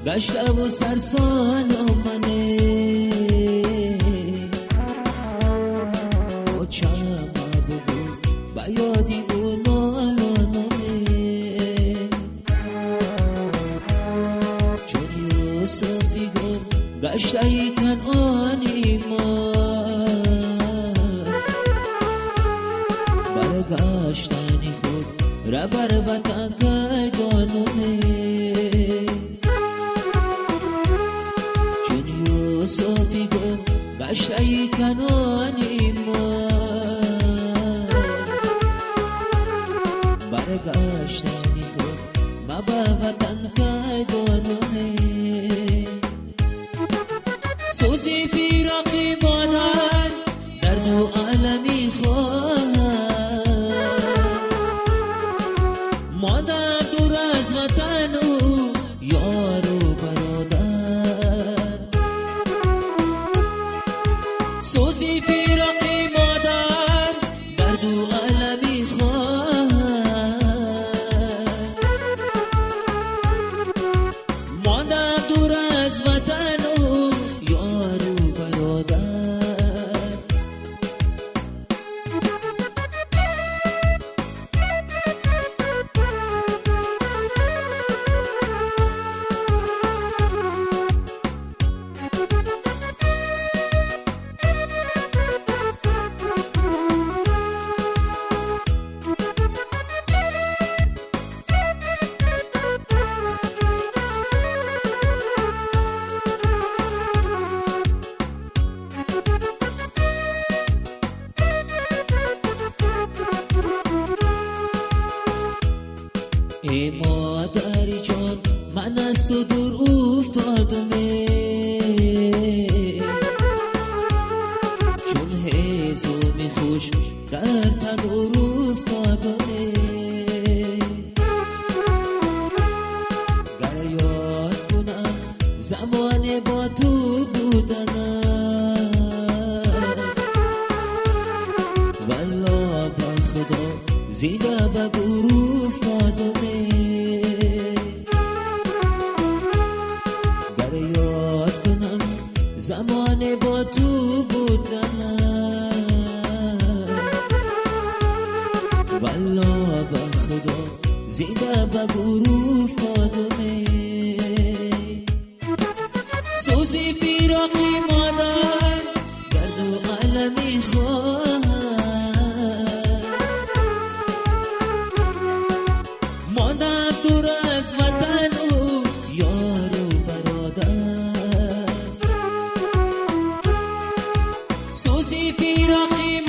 گشته و سرسان منه چم بگو با یادی اون نالانمه چون یوسفی گم گشته ای کنعانی من برگشتنی خود را بر وطن کردانمه چون یوسفی گم گشته ای کنعانی من برگشتنی خود ما با وطن کردانمه سوزی فراقی مادر در دو عالمی خواهد مادر دور از وطن و یار و برادر سوزی فراقی مادر در دو عالمی خواهد مادر دور از وطن و یار و برادر ای مادر جان من از تو دور افتادمه چون هیزومی خوش در تنور افتادمه گر یاد کنم زمان با تو بودنم والله با خدا زیده به گور افتادمه گر یاد کنم زمان با تو بودنم والله به خدا زیده به گور افتادمه سوزی فراقی مادر در دو عالمی خواهد مادر دور از وطن و یار و برادر سوزی فراقی